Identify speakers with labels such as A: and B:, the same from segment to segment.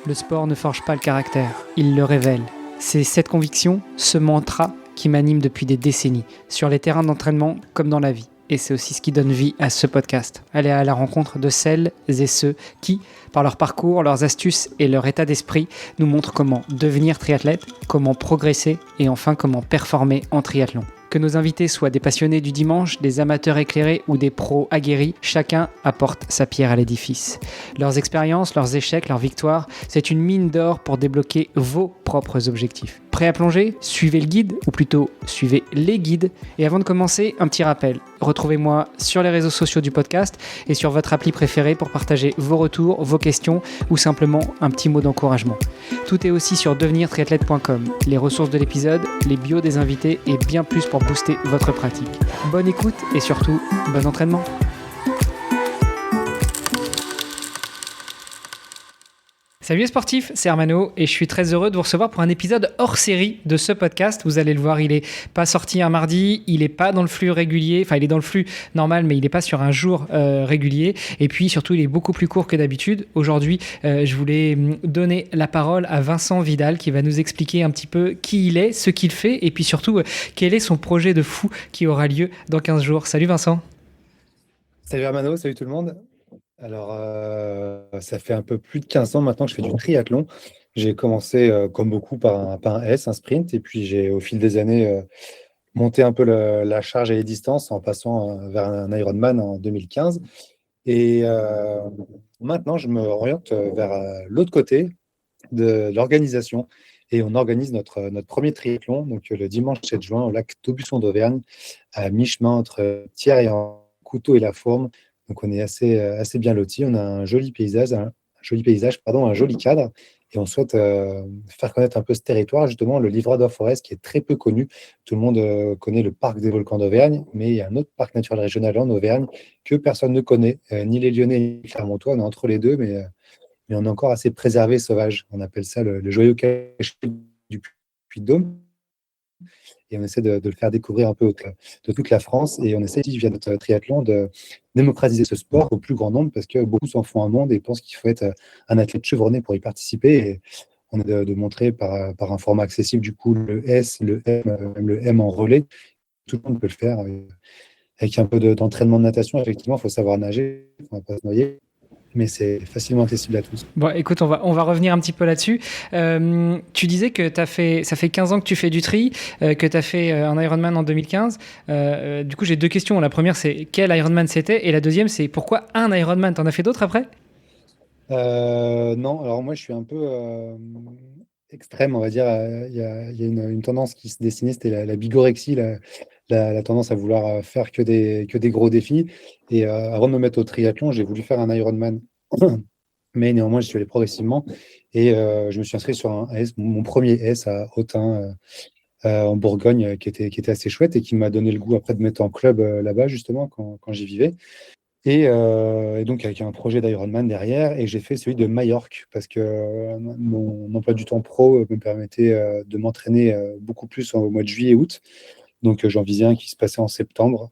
A: Le sport ne forge pas le caractère, il le révèle. C'est cette conviction, ce mantra qui m'anime depuis des décennies, sur les terrains d'entraînement comme dans la vie. Et c'est aussi ce qui donne vie à ce podcast. Aller à la rencontre de celles et ceux qui, par leur parcours, leurs astuces et leur état d'esprit, nous montrent comment devenir triathlète, comment progresser et enfin comment performer en triathlon. Que nos invités soient des passionnés du dimanche, des amateurs éclairés ou des pros aguerris, chacun apporte sa pierre à l'édifice. Leurs expériences, leurs échecs, leurs victoires, c'est une mine d'or pour débloquer vos propres objectifs. Prêt à plonger ? Suivez le guide, ou plutôt suivez les guides. Et avant de commencer, un petit rappel. Retrouvez-moi sur les réseaux sociaux du podcast et sur votre appli préférée pour partager vos retours, vos questions ou simplement un petit mot d'encouragement. Tout est aussi sur devenirtriathlète.com. Les ressources de l'épisode, les bios des invités et bien plus pour booster votre pratique. Bonne écoute et surtout, bon entraînement. Salut les sportifs, c'est Armano et je suis très heureux de vous recevoir pour un épisode hors série de ce podcast. Vous allez le voir, il n'est pas sorti un mardi, il n'est pas dans le flux régulier, enfin il est dans le flux normal mais il n'est pas sur un jour régulier et puis surtout il est beaucoup plus court que d'habitude. Aujourd'hui, je voulais donner la parole à Vincent Vidal qui va nous expliquer un petit peu qui il est, ce qu'il fait et puis surtout quel est son projet de fou qui aura lieu dans 15 jours. Salut Vincent.
B: Salut Armano, salut tout le monde. Alors, ça fait un peu plus de 15 ans maintenant que je fais du triathlon. J'ai commencé, comme beaucoup, par un S, un sprint, et puis j'ai, au fil des années, monté un peu la charge et les distances en passant vers un Ironman en 2015. Et maintenant, je me oriente vers l'autre côté de l'organisation. Et on organise notre premier triathlon, donc le dimanche 7 juin, au lac d'Aubusson d'Auvergne, à mi-chemin entre Thiers et en Couteau et la Fourme. Donc on est assez bien lotis. On a un joli paysage, un joli cadre. Et on souhaite faire connaître un peu ce territoire, justement, le Livradois Forest, qui est très peu connu. Tout le monde connaît le parc des volcans d'Auvergne, mais il y a un autre parc naturel régional en Auvergne que personne ne connaît, ni les Lyonnais ni les Clermontois. On est entre les deux, mais on est encore assez préservé, sauvage. On appelle ça le joyau caché du Puy-de-Dôme. Et on essaie de le faire découvrir un peu de toute la France. Et on essaie, via notre triathlon, de démocratiser ce sport au plus grand nombre parce que beaucoup s'en font un monde et pensent qu'il faut être un athlète chevronné pour y participer. Et on est de montrer par un format accessible, du coup, le S, le M, même le M en relais. Tout le monde peut le faire avec un peu d'entraînement de natation. Effectivement, il faut savoir nager, il ne faut pas se noyer. Mais c'est facilement accessible à tous.
A: Bon, écoute, on va revenir un petit peu là-dessus. Tu disais que ça fait 15 ans que tu fais du tri, que tu as fait un Ironman en 2015. Du coup, j'ai deux questions. La première, c'est quel Ironman c'était? Et la deuxième, c'est pourquoi un Ironman? T'en as fait d'autres après?
B: Non, alors moi, je suis un peu extrême, on va dire. Il y a une tendance qui se dessinait, c'était la bigorexie, la tendance à vouloir faire que des gros défis. Et avant de me mettre au triathlon, j'ai voulu faire un Ironman. Mais néanmoins, j'y suis allé progressivement. Et je me suis inscrit sur un S, mon premier S à Autun, en Bourgogne, qui était assez chouette et qui m'a donné le goût après de mettre en club là-bas, justement, quand j'y vivais. Et donc, avec un projet d'Ironman derrière, et j'ai fait celui de Majorque, parce que mon emploi du temps pro me permettait de m'entraîner beaucoup plus au mois de juillet et août. Donc, j'en visais un qui se passait en septembre,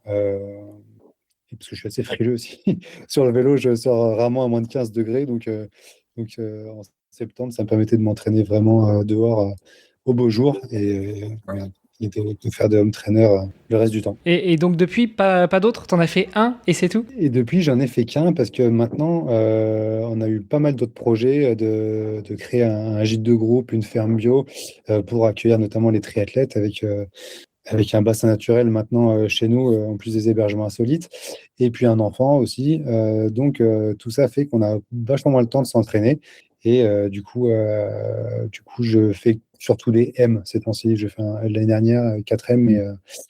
B: et parce que je suis assez frileux aussi. Sur le vélo, je sors rarement à moins de 15 degrés. En septembre, ça me permettait de m'entraîner vraiment dehors au beau jour et de faire de home trainer le reste du temps.
A: Et donc, depuis, pas d'autres? T'en as fait un et c'est tout?
B: Et depuis, j'en ai fait qu'un parce que maintenant, on a eu pas mal d'autres projets de créer un gîte de groupe, une ferme bio pour accueillir notamment les triathlètes avec un bassin naturel maintenant chez nous, en plus des hébergements insolites, et puis un enfant aussi. Tout ça fait qu'on a vachement moins le temps de s'entraîner. Et du coup, je fais surtout des M ces temps-ci. Je fais l'année dernière 4 M, mais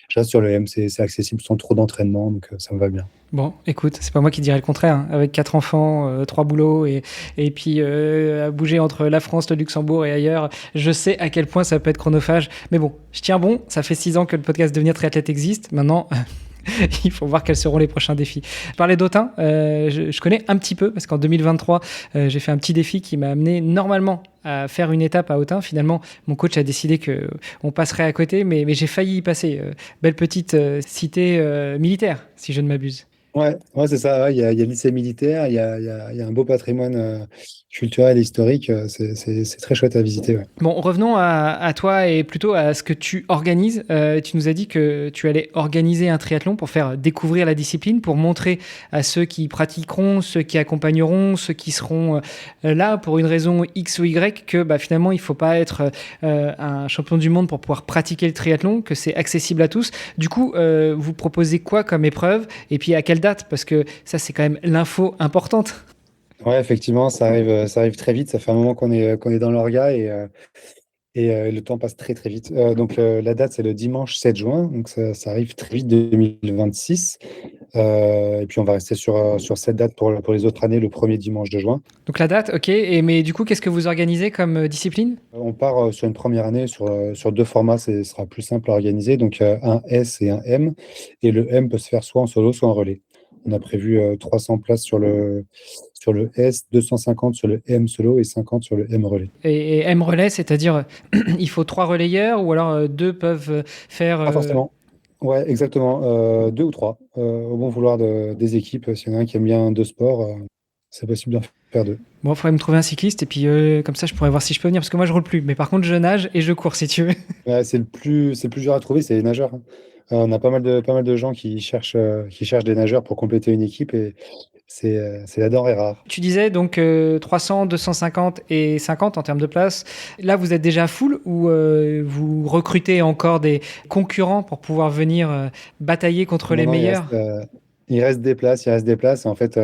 B: je reste sur le M. C'est accessible sans trop d'entraînement, donc ça me va bien.
A: Bon, écoute, c'est pas moi qui dirais le contraire, hein. Avec 4 enfants, 3 boulots et puis à bouger entre la France, le Luxembourg et ailleurs, je sais à quel point ça peut être chronophage. Mais bon, je tiens bon, ça fait 6 ans que le podcast Devenir Triathlète existe. Maintenant, il faut voir quels seront les prochains défis. Je parlais d'Autun, je connais un petit peu parce qu'en 2023, j'ai fait un petit défi qui m'a amené normalement à faire une étape à Autun. Finalement, mon coach a décidé qu'on passerait à côté, mais j'ai failli y passer. Belle petite cité militaire, si je ne m'abuse.
B: Ouais, c'est ça. Ouais, il y a le lycée militaire, il y a un beau patrimoine culturel et historique. C'est très chouette à visiter. Ouais.
A: Bon, revenons à toi et plutôt à ce que tu organises. Tu nous as dit que tu allais organiser un triathlon pour faire découvrir la discipline, pour montrer à ceux qui pratiqueront, ceux qui accompagneront, ceux qui seront là pour une raison X ou Y, que bah, finalement, il ne faut pas être un champion du monde pour pouvoir pratiquer le triathlon, que c'est accessible à tous. Du coup, vous proposez quoi comme épreuve et puis à quelle date? Parce que ça, c'est quand même l'info importante.
B: Ouais, effectivement, ça arrive très vite. Ça fait un moment qu'on est dans l'orga et le temps passe très très vite. Donc la date, c'est le dimanche 7 juin. Donc ça arrive très vite 2026. Et puis on va rester sur cette date pour les autres années, le premier dimanche de juin.
A: Donc la date, ok. Et, mais du coup, qu'est-ce que vous organisez comme discipline?
B: On part sur une première année sur deux formats, ce sera plus simple à organiser. Donc un S et un M. Et le M peut se faire soit en solo, soit en relais. On a prévu 300 places sur le S, 250 sur le M solo et 50 sur le M relais.
A: Et M relais, c'est-à-dire il faut 3 relayeurs ou alors deux peuvent faire.
B: Pas forcément. Ouais, exactement. Deux ou trois. Au bon vouloir des équipes. S'il y en a un qui aime bien deux sports, c'est possible d'en faire deux.
A: Bon, il faudrait me trouver un cycliste et puis comme ça je pourrais voir si je peux venir parce que moi je roule plus. Mais par contre je nage et je cours si tu veux.
B: Ouais, c'est le plus dur à trouver, c'est les nageurs. Hein. On a pas mal de gens qui cherchent des nageurs pour compléter une équipe et c'est la denrée rare.
A: Tu disais donc 300, 250 et 50 en termes de place. Là vous êtes déjà full ou vous recrutez encore des concurrents pour pouvoir venir batailler contre
B: Non,
A: les
B: non,
A: meilleurs?
B: il reste des places, il reste des places. En fait,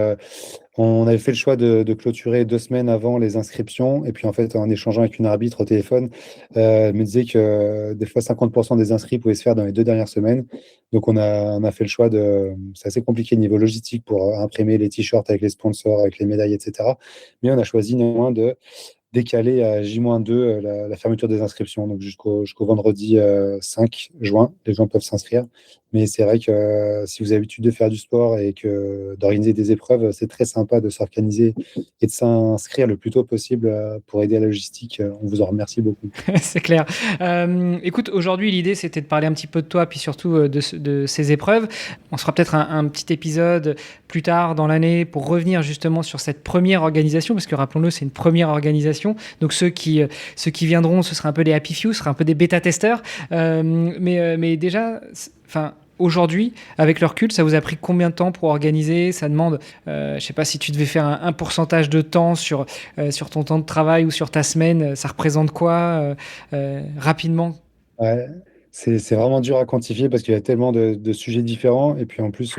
B: on avait fait le choix de clôturer 2 semaines avant les inscriptions. Et puis, en fait, en échangeant avec une arbitre au téléphone, elle me disait que des fois, 50% des inscrits pouvaient se faire dans les 2 dernières semaines. Donc, on a fait le choix de. C'est assez compliqué niveau logistique pour imprimer les t-shirts avec les sponsors, avec les médailles, etc. Mais on a choisi néanmoins de décaler à J-2 la fermeture des inscriptions. Donc jusqu'au vendredi 5 juin, les gens peuvent s'inscrire. Mais c'est vrai que si vous avez l'habitude de faire du sport et que d'organiser des épreuves, c'est très sympa de s'organiser et de s'inscrire le plus tôt possible pour aider à la logistique. On vous en remercie beaucoup.
A: C'est clair. Écoute, aujourd'hui, l'idée, c'était de parler un petit peu de toi, puis surtout de ces épreuves. On se fera peut-être un petit épisode plus tard dans l'année pour revenir justement sur cette première organisation, parce que rappelons-le, c'est une première organisation. Donc ceux qui viendront, ce sera un peu des happy few, ce sera un peu des bêta-testeurs. Mais déjà, enfin. Aujourd'hui, avec le recul, ça vous a pris combien de temps pour organiser? Ça demande, je sais pas si tu devais faire un pourcentage de temps sur ton temps de travail ou sur ta semaine, ça représente quoi rapidement?
B: Ouais, c'est vraiment dur à quantifier parce qu'il y a tellement de sujets différents. Et puis en plus,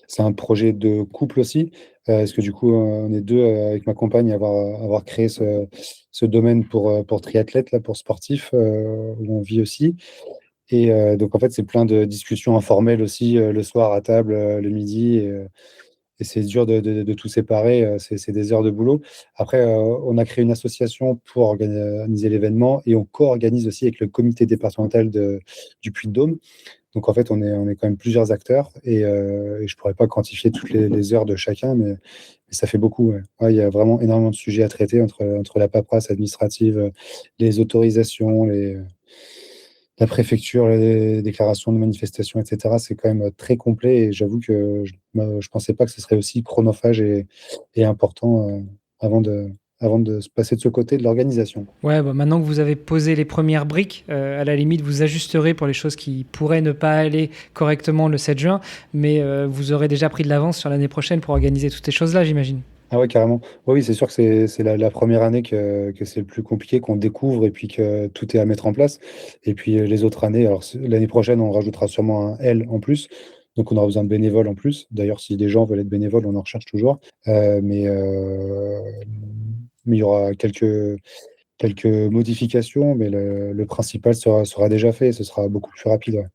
B: c'est un projet de couple aussi. Parce que du coup, on est deux avec ma compagne à avoir créé ce domaine pour triathlètes, là, pour sportifs, où on vit aussi. Et donc en fait, c'est plein de discussions informelles aussi le soir à table, le midi. Et c'est dur de tout séparer, c'est des heures de boulot. Après, on a créé une association pour organiser l'événement et on co-organise aussi avec le comité départemental du Puy-de-Dôme. Donc en fait, on est quand même plusieurs acteurs et je ne pourrais pas quantifier toutes les heures de chacun, mais ça fait beaucoup. Ouais. Ouais, il y a vraiment énormément de sujets à traiter entre la paperasse administrative, les autorisations, la préfecture, les déclarations de manifestation, etc. C'est quand même très complet et j'avoue que je ne pensais pas que ce serait aussi chronophage et important avant de se passer de ce côté de l'organisation.
A: Ouais, bah maintenant que vous avez posé les premières briques, à la limite, vous ajusterez pour les choses qui pourraient ne pas aller correctement le 7 juin, mais vous aurez déjà pris de l'avance sur l'année prochaine pour organiser toutes ces choses-là, j'imagine.
B: Ah ouais, carrément. Oui, c'est sûr que c'est la première année que c'est le plus compliqué, qu'on découvre et puis que tout est à mettre en place. Et puis les autres années, alors l'année prochaine, on rajoutera sûrement un L en plus. Donc on aura besoin de bénévoles en plus. D'ailleurs, si des gens veulent être bénévoles, on en recherche toujours. Mais il y aura quelques modifications, mais le principal sera déjà fait. Ce sera beaucoup plus rapide. Ouais.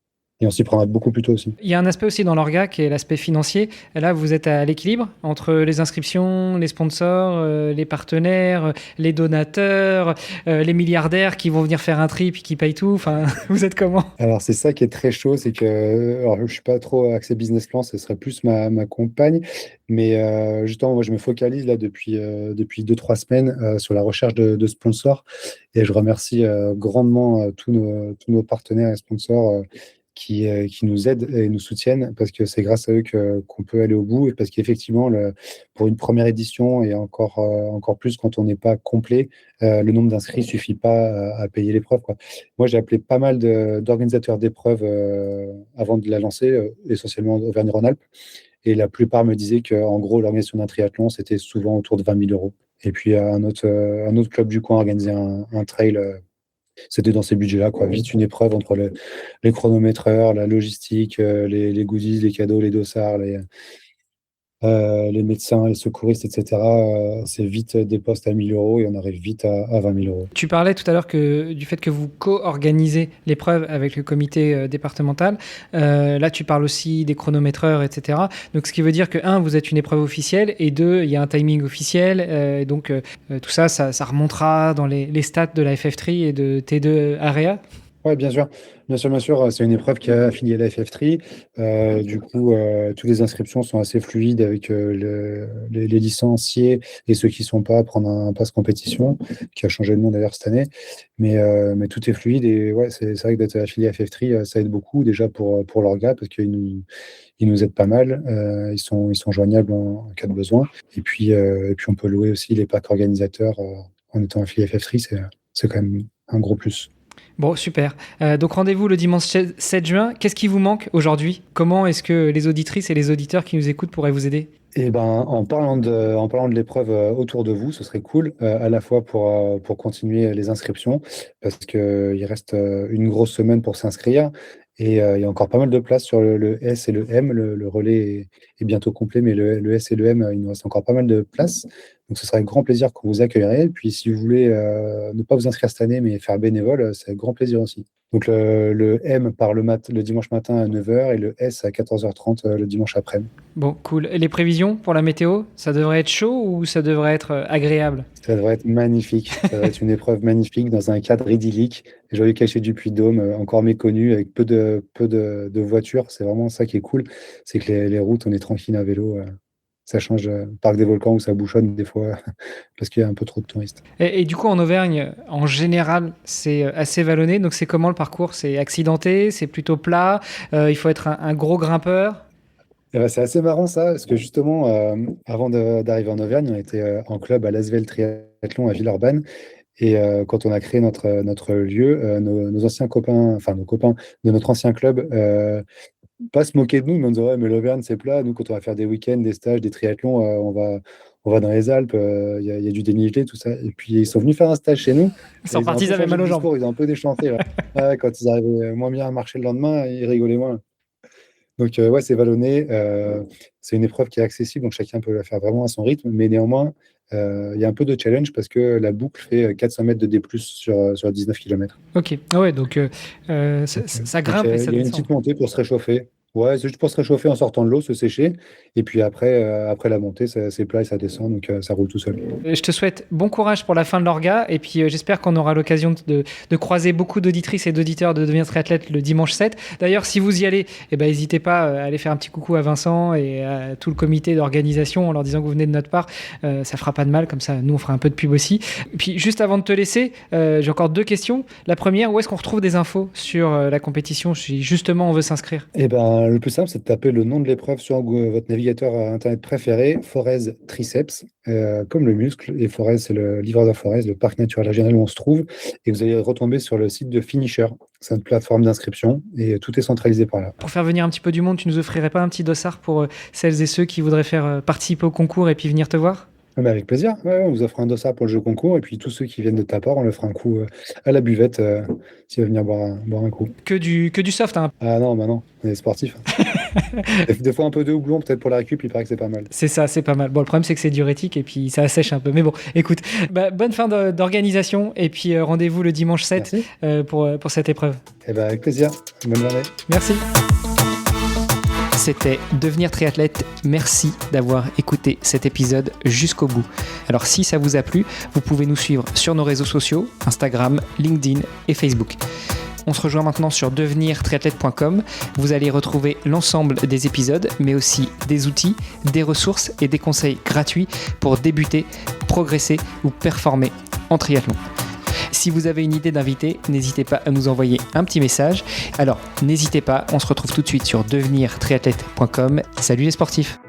B: Et on s'y prendra beaucoup plus tôt aussi.
A: Il y a un aspect aussi dans l'orga qui est l'aspect financier. Là, vous êtes à l'équilibre entre les inscriptions, les sponsors, les partenaires, les donateurs, les milliardaires qui vont venir faire un trip et qui payent tout. Enfin, vous êtes comment?
B: Alors, c'est ça qui est très chaud, c'est que alors, je suis pas trop axé business plan, ce serait plus ma compagne. Mais justement, moi, je me focalise là depuis 2, 3 semaines sur la recherche de sponsors. Et je remercie grandement tous nos partenaires et sponsors qui nous aident et nous soutiennent parce que c'est grâce à eux qu'on peut aller au bout et parce qu'effectivement, pour une première édition et encore plus quand on n'est pas complet, le nombre d'inscrits suffit pas à payer l'épreuve, quoi. Moi, j'ai appelé pas mal d'organisateurs d'épreuves avant de la lancer, essentiellement Auvergne-Rhône-Alpes. Et la plupart me disaient qu'en gros, l'organisation d'un triathlon, c'était souvent autour de 20 000 euros. Et puis, un autre club du coin organisait un trail. C'était dans ces budgets-là, quoi. Vite une épreuve entre les chronométreurs, la logistique, les goodies, les cadeaux, les dossards, les médecins, les secouristes, etc. C'est vite des postes à 1 000 euros et on arrive vite à 20 000 euros.
A: Tu parlais tout à l'heure du fait que vous co-organisez l'épreuve avec le comité départemental. Là, tu parles aussi des chronométreurs, etc. Donc, ce qui veut dire que, 1, vous êtes une épreuve officielle et 2, il y a un timing officiel. Donc, tout ça remontera dans les stats de la FF3 et de T2 Area.
B: Oui, bien sûr. Bien sûr, bien sûr. C'est une épreuve qui a affilié à la FF3. Du coup, toutes les inscriptions sont assez fluides avec les licenciés et ceux qui ne sont pas à prendre un pass compétition, qui a changé de nom d'ailleurs cette année. Mais tout est fluide. Et ouais, c'est vrai que d'être affilié à FF3, ça aide beaucoup déjà pour l'orga parce qu'ils nous aident pas mal. Ils sont joignables en cas de besoin. Et puis on peut louer aussi les packs organisateurs en étant affilié à FF3. C'est quand même un gros plus.
A: Bon, super. Donc rendez-vous le dimanche 7 juin. Qu'est-ce qui vous manque aujourd'hui ? Comment est-ce que les auditrices et les auditeurs qui nous écoutent pourraient vous aider ?
B: Eh ben, en parlant de l'épreuve autour de vous, ce serait cool, à la fois pour continuer les inscriptions, parce qu'il reste une grosse semaine pour s'inscrire, et il y a encore pas mal de place sur le S et le M. Le relais est bientôt complet, mais le S et le M, il nous reste encore pas mal de place. Donc, ce sera avec grand plaisir qu'on vous accueillerait. Et puis, si vous voulez ne pas vous inscrire cette année, mais faire bénévole, c'est avec grand plaisir aussi. Donc, le M part le dimanche matin à 9h et le S à 14h30 le dimanche après-midi.
A: Bon, cool. Et les prévisions pour la météo ? Ça devrait être chaud ou ça devrait être agréable ?
B: Ça devrait être magnifique. Ça devrait être une épreuve magnifique dans un cadre idyllique. Joyeux cachet du Puy-de-Dôme, encore méconnu, avec peu de voitures. C'est vraiment ça qui est cool. C'est que les routes, on est tranquille à vélo. Ça change Parc des Volcans où ça bouchonne des fois parce qu'il y a un peu trop de touristes.
A: Et du coup, en Auvergne, en général, c'est assez vallonné. Donc, c'est comment le parcours ? C'est accidenté ? C'est plutôt plat ? Il faut être un gros grimpeur ?
B: C'est assez marrant ça, parce que justement, avant d'arriver en Auvergne, on était en club à l'Asvel Triathlon à Villeurbanne. Et quand on a créé notre lieu, nos anciens copains, enfin nos copains de notre ancien club, pas se moquer de nous, mais on disait ouais, mais l'Auvergne c'est plat. Nous, quand on va faire des week-ends, des stages, des triathlons, on va dans les Alpes, il y a du dénivelé, tout ça. Et puis ils sont venus faire un stage chez nous.
A: Ils sont partis, ils avaient mal aux jambes.
B: Ils ont un peu déchanté. Ouais, quand ils arrivaient moins bien à marcher le lendemain, ils rigolaient moins. Donc, ouais, c'est vallonné. C'est une épreuve qui est accessible, donc chacun peut la faire vraiment à son rythme. Mais néanmoins, il y a un peu de challenge parce que la boucle fait 400 mètres de D+, sur 19 km.
A: Ok. Ah ouais, donc ça grimpe et ça
B: Il y a une
A: descend.
B: petite montée pour se réchauffer. Ouais, c'est juste pour se réchauffer en sortant de l'eau, se sécher. Et puis après la montée, c'est plat et ça descend, donc ça roule tout seul.
A: Je te souhaite bon courage pour la fin de l'orga. Et puis j'espère qu'on aura l'occasion de croiser beaucoup d'auditrices et d'auditeurs de Devenir Triathlète le dimanche 7. D'ailleurs, si vous y allez, n'hésitez pas à aller faire un petit coucou à Vincent et à tout le comité d'organisation en leur disant que vous venez de notre part. Ça fera pas de mal, comme ça, nous, on fera un peu de pub aussi. Et puis, juste avant de te laisser, j'ai encore 2 questions. La première, où est-ce qu'on retrouve des infos sur la compétition si justement on veut s'inscrire ?
B: Eh ben, le plus simple, c'est de taper le nom de l'épreuve sur votre navigateur internet préféré, Forez Triceps, comme le muscle. Et Forez, c'est le livreur de Forez, le parc naturel régional où on se trouve. Et vous allez retomber sur le site de Finisher. C'est une plateforme d'inscription et tout est centralisé par là.
A: Pour faire venir un petit peu du monde, tu nous offrirais pas un petit dossard pour celles et ceux qui voudraient faire participer au concours et puis venir te voir ?
B: Mais avec plaisir. Ouais, on vous offre un dossard pour le jeu concours. Et puis tous ceux qui viennent de ta part, on leur fera un coup à la buvette s'ils veulent venir boire un coup.
A: Que du soft, hein.
B: Ah non, bah non, on est sportif. Des fois un peu de houblon, peut-être pour la récup, il paraît que c'est pas mal.
A: C'est ça, c'est pas mal. Bon, le problème, c'est que c'est diurétique et puis ça assèche un peu. Mais bon, écoute, bonne fin d'organisation et puis rendez-vous le dimanche 7 pour cette épreuve.
B: Eh ben, avec plaisir. Bonne journée.
A: Merci. C'était Devenir Triathlète. Merci d'avoir écouté cet épisode jusqu'au bout. Alors si ça vous a plu, vous pouvez nous suivre sur nos réseaux sociaux, Instagram, LinkedIn et Facebook. On se rejoint maintenant sur devenirtriathlète.com. Vous allez retrouver l'ensemble des épisodes, mais aussi des outils, des ressources et des conseils gratuits pour débuter, progresser ou performer en triathlon. si vous avez une idée d'invité, n'hésitez pas à nous envoyer un petit message. Alors, n'hésitez pas, on se retrouve tout de suite sur devenirtriathlète.com. Salut les sportifs!